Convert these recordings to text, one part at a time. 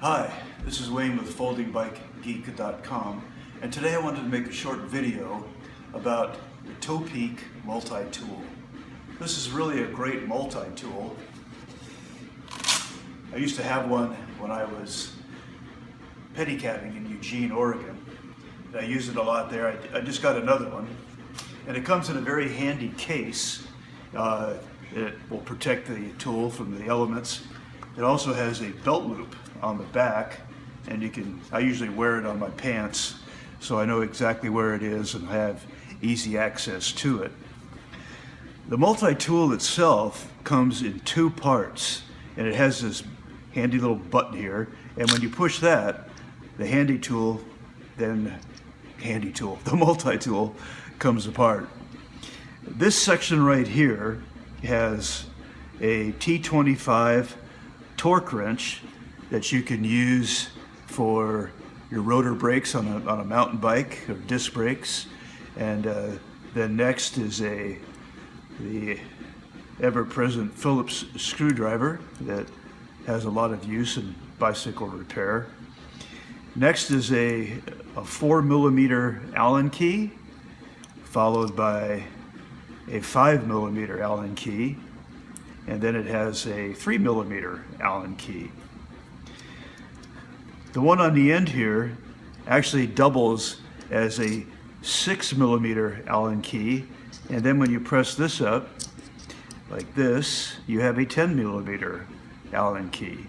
Hi, this is Wayne with FoldingBikeGeek.com, and today I wanted to make a short video about the Topeak Multi-Tool. This is really a great multi-tool. I used to have one when I was pedicabbing in Eugene, Oregon. And I used it a lot there. I just got another one, and it comes in a very handy case. It will protect the tool from the elements. It also has a belt loop on the back, and I usually wear it on my pants so I know exactly where it is and have easy access to it. The multi-tool itself comes in two parts, and it has this handy little button here, and when you push that, the the multi-tool comes apart. This section right here has a T25 torque wrench that you can use for your rotor brakes on a mountain bike or disc brakes, and then next is the ever-present Phillips screwdriver that has a lot of use in bicycle repair. Next is a 4mm Allen key, followed by a 5mm Allen key, and then it has a 3mm Allen key. The one on the end here actually doubles as a 6mm Allen key, and then when you press this up like this, you have a 10mm Allen key.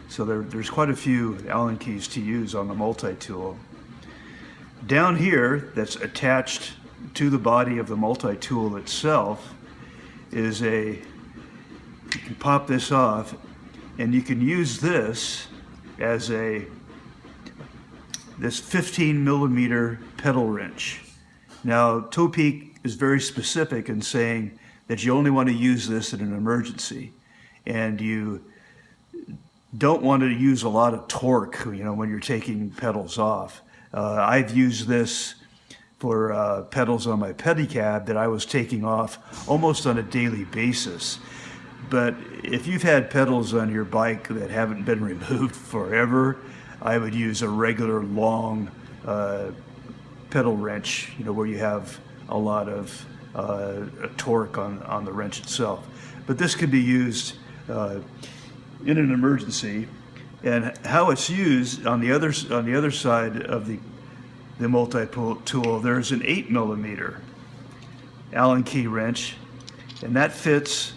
So there's quite a few Allen keys to use on the multi-tool. Down here, that's attached to the body of the multi-tool itself, is you can pop this off, and you can use this as this 15mm pedal wrench. Now, Topeak is very specific in saying that you only want to use this in an emergency, and you don't want to use a lot of torque, when you're taking pedals off. I've used this for pedals on my pedicab that I was taking off almost on a daily basis. But if you've had pedals on your bike that haven't been removed forever, I would use a regular long pedal wrench, where you have a lot of torque on the wrench itself. But this could be used in an emergency. And how it's used on the other side of the multi-tool, there's an 8mm Allen key wrench, and that fits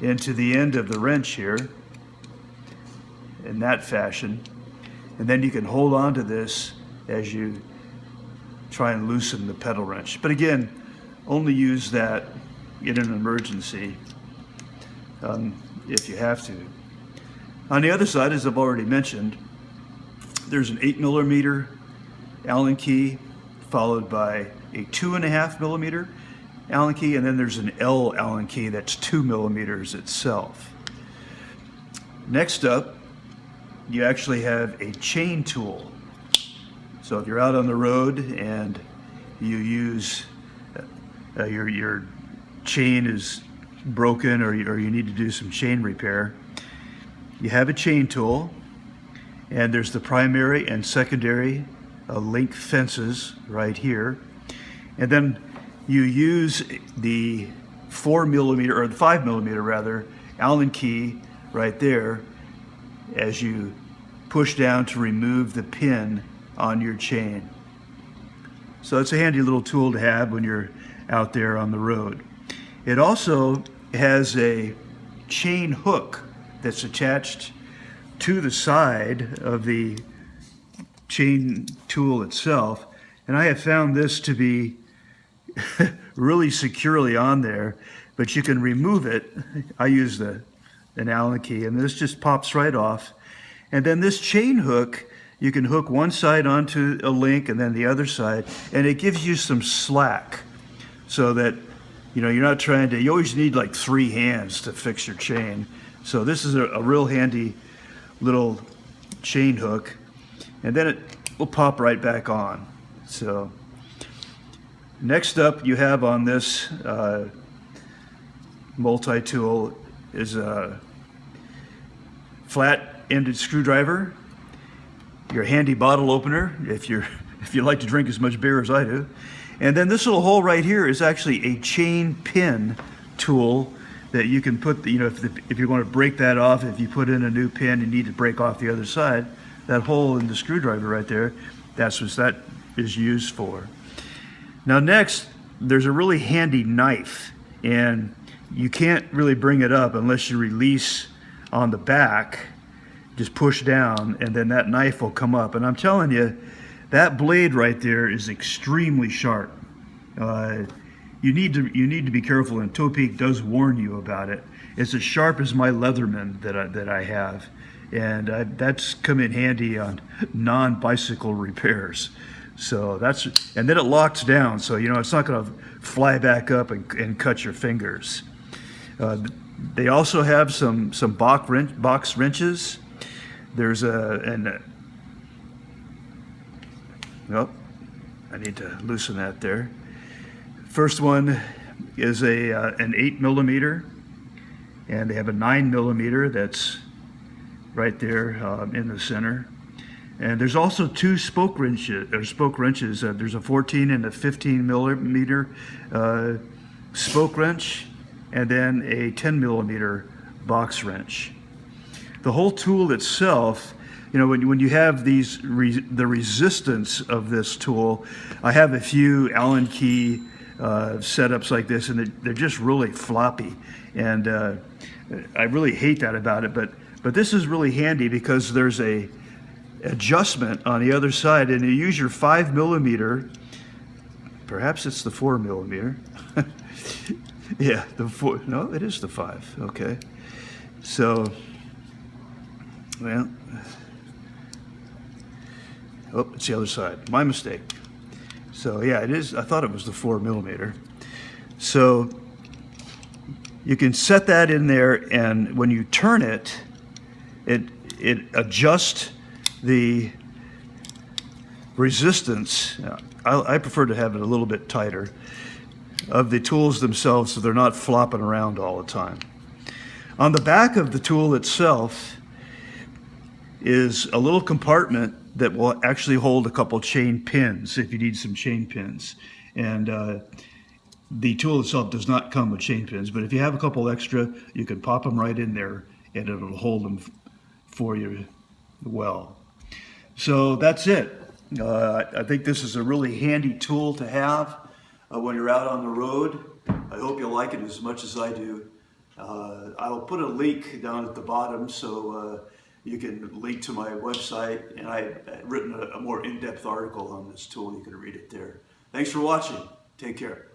into the end of the wrench here in that fashion, and then you can hold on to this as you try and loosen the pedal wrench. But again, only use that in an emergency if you have to. On the other side, as I've already mentioned, there's an 8mm Allen key, followed by a 2.5mm Allen key, and then there's an L Allen key that's 2mm itself. Next up, you actually have a chain tool. So if you're out on the road and you use your chain is broken, or you need to do some chain repair, you have a chain tool, and there's the primary and secondary link fences right here, and then you use the 4mm, or the 5mm rather, Allen key right there as you push down to remove the pin on your chain. So it's a handy little tool to have when you're out there on the road. It also has a chain hook that's attached to the side of the chain tool itself, and I have found this to be really securely on there, but you can remove it. I use an Allen key, and this just pops right off. And then this chain hook, you can hook one side onto a link and then the other side, and it gives you some slack so that you're not you always need like 3 hands to fix your chain. So this is a real handy little chain hook, and then it will pop right back on. So next up, you have on this multi-tool is a flat flat-ended screwdriver, your handy bottle opener if you like to drink as much beer as I do, and then this little hole right here is actually a chain pin tool that you can put, if you're going to break that off, if you put in a new pin and need to break off the other side, that hole in the screwdriver right there, that's what that is used for. Now next, there's a really handy knife, and you can't really bring it up unless you release on the back, just push down, and then that knife will come up. And I'm telling you, that blade right there is extremely sharp. You need to be careful, and Topeak does warn you about it. It's as sharp as my Leatherman that I have, and that's come in handy on non-bicycle repairs. So and then it locks down, so it's not going to fly back up and cut your fingers. They also have some box wrenches. There's I need to loosen that there. First one is an 8mm, and they have a 9mm that's right there in the center. And there's also two spoke wrenches. There's a 14 and a 15mm spoke wrench, and then a 10mm box wrench. The whole tool itself, when you have the resistance of this tool, I have a few Allen key setups like this, and they're just really floppy, and I really hate that about it. But this is really handy because there's a adjustment on the other side, and you use your 5mm. Perhaps it's the 4mm. Yeah, the 4. No, it is the 5. Okay, so well, oh, it's the other side. My mistake. So yeah, it is. I thought it was the 4mm. So you can set that in there, and when you turn it, it adjusts the resistance. I prefer to have it a little bit tighter of the tools themselves, so they're not flopping around all the time. On the back of the tool itself is a little compartment that will actually hold a couple chain pins if you need some chain pins. And the tool itself does not come with chain pins, but if you have a couple extra, you can pop them right in there and it'll hold them for you well. So that's it. I think this is a really handy tool to have when you're out on the road. I hope you'll like it as much as I do. I'll put a link down at the bottom so you can link to my website, and I've written a more in-depth article on this tool. You can read it there. Thanks for watching. Take care.